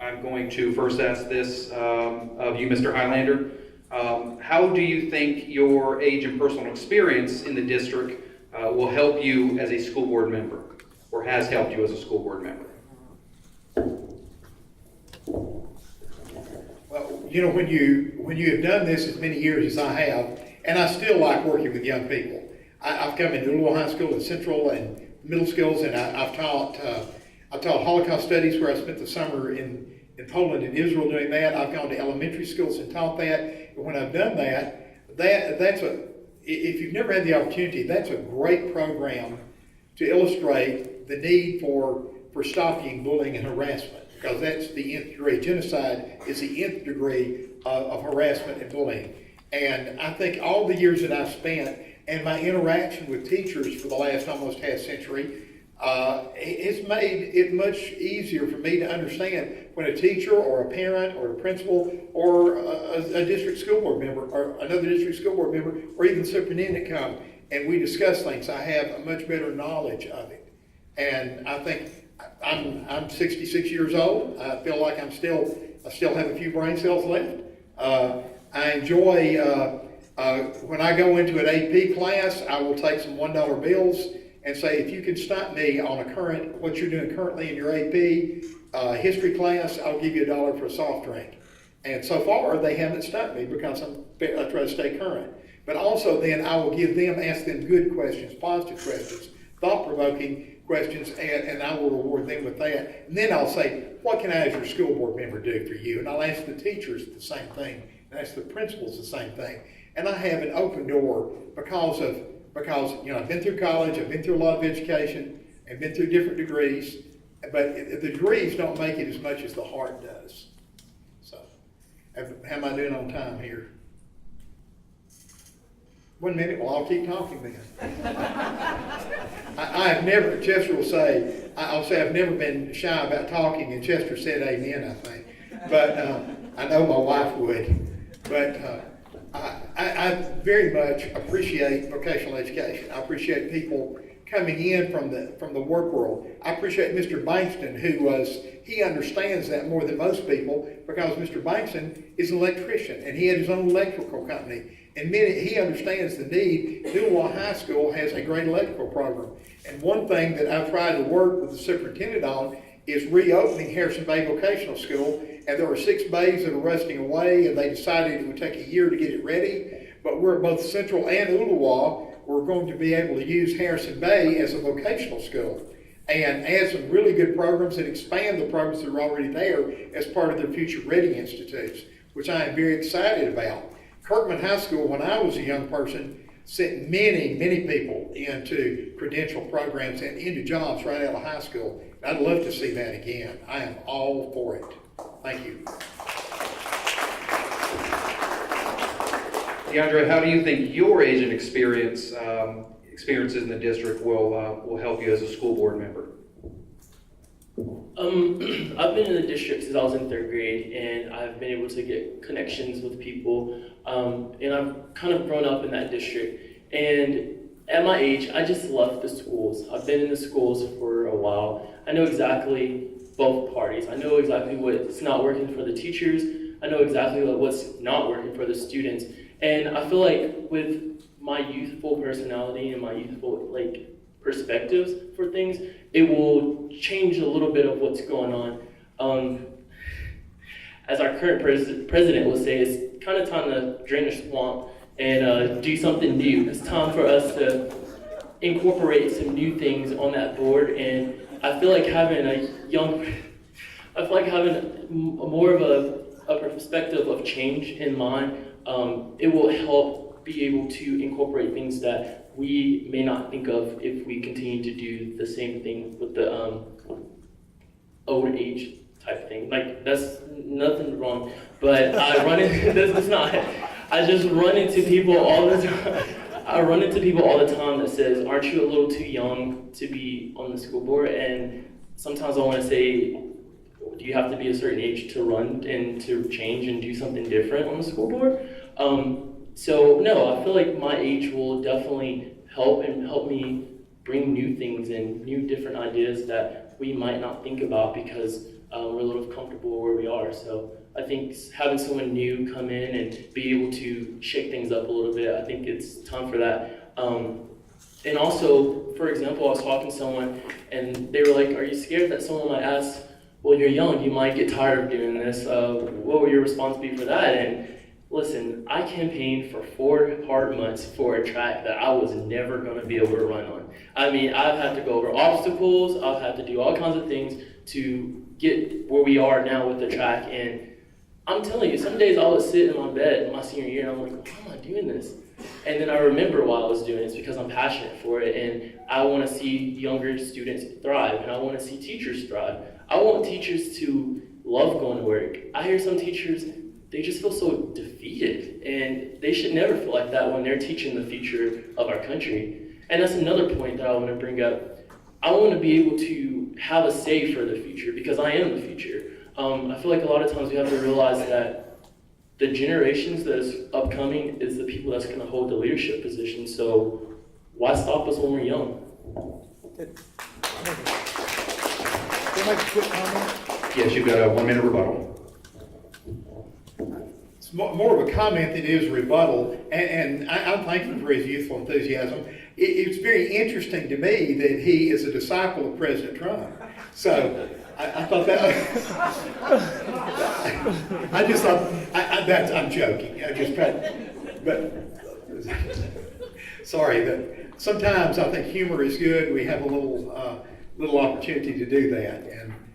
I'm going to first ask this of you, Mr. Highlander. How do you think your age and personal experience in the district will help you as a school board member, or has helped you as a school board member? Well, you know, when you have done this as many years as I have, and I still like working with young people. I've come into Louisville High School and Central and middle schools, and I've taught Holocaust studies where I spent the summer in Poland and Israel doing that. I've gone to elementary schools and taught that. And when I've done if you've never had the opportunity, that's a great program to illustrate the need for stopping bullying and harassment, because that's the nth degree. Genocide is the nth degree of harassment and bullying. And I think all the years that I've spent and my interaction with teachers for the last almost half century has made it much easier for me to understand when a teacher or a parent or a principal or a district school board member or another district school board member or even superintendent come and we discuss things. I have a much better knowledge of it. And I think I'm 66 years old. I feel like I still have a few brain cells left. I enjoy when I go into an AP class, I will take some $1 bills and say, if you can stop me on what you're doing currently in your AP history class, I'll give you $1 for a soft drink. And so far, they haven't stopped me because I try to stay current. But also then I will ask them good questions, positive questions, thought-provoking questions, and I will reward them with that. And then I'll say, what can I as your school board member do for you? And I'll ask the teachers the same thing, and ask the principals the same thing. And I have an open door because you know, I've been through college, I've been through a lot of education, I've been through different degrees, but the degrees don't make it as much as the heart does. So, how am I doing on time here? 1 minute, well, I'll keep talking then. I have never, Chester will say, I'll say I've never been shy about talking, and Chester said amen, I think. But I know my wife would. But I very much appreciate vocational education. I appreciate people coming in from the work world. I appreciate Mr. Bankston, he understands that more than most people, because Mr. Bankston is an electrician and he had his own electrical company. And he understands the need. Louisville High School has a great electrical program. And one thing that I've tried to work with the superintendent on is reopening Harrison Bay Vocational School. And there are 6 bays that are rusting away, and they decided it would take a year to get it ready. But we're both Central and Ooltewah, we're going to be able to use Harrison Bay as a vocational school and add some really good programs and expand the programs that are already there as part of their future Ready Institutes, which I am very excited about. Kirkman High School, when I was a young person, sent many, many people into credential programs and into jobs right out of high school. I'd love to see that again. I am all for it. Thank you. DeAndre, how do you think your age and experiences in the district will help you as a school board member? I've been in the district since I was in 3rd grade, and I've been able to get connections with people, and I've kind of grown up in that district. And at my age, I just love the schools. I've been in the schools for a while. I know exactly both parties. I know exactly what's not working for the teachers. I know exactly what's not working for the students. And I feel like with my youthful personality and my youthful perspectives for things, it will change a little bit of what's going on. As our current president will say, it's kind of time to drain the swamp and do something new. It's time for us to incorporate some new things on that board, and I feel like having more of a perspective of change in mind, it will help be able to incorporate things that we may not think of if we continue to do the same thing with the old age type thing. Like, that's nothing wrong, but I just run into people all the time. I run into people all the time that says, aren't you a little too young to be on the school board? And sometimes I want to say, do you have to be a certain age to run and to change and do something different on the school board? So no, I feel like my age will definitely help me bring new things and new different ideas that we might not think about, because we're a little comfortable where we are. So I think having someone new come in and be able to shake things up a little bit, I think it's time for that. And also, for example, I was talking to someone and they were like, are you scared that someone might ask, well, you're young, you might get tired of doing this. What would your response be for that? And listen, I campaigned for 4 hard months for a track that I was never going to be able to run on. I mean, I've had to go over obstacles, I've had to do all kinds of things to get where we are now with the track. And I'm telling you, some days I would sit in my bed in my senior year and I'm like, why am I doing this? And then I remember why I was doing it. It's because I'm passionate for it and I want to see younger students thrive and I want to see teachers thrive. I want teachers to love going to work. I hear some teachers, they just feel so defeated, and they should never feel like that when they're teaching the future of our country. And that's another point that I want to bring up. I want to be able to have a say for the future because I am the future. I feel like a lot of times we have to realize that the generations that is upcoming is the people that's going to hold the leadership position. So why stop us when we're young? Can I make a quick comment? Yes, you've got a 1-minute rebuttal. It's more of a comment than it is a rebuttal, and I'm thankful for his youthful enthusiasm. It's very interesting to me that he is a disciple of President Trump. So I thought that, I just thought, I'm joking. I just tried, but sorry, that sometimes I think humor is good. We have a little opportunity to do that,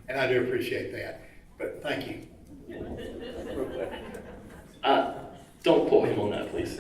and I do appreciate that. But thank you. Don't quote him on that, please.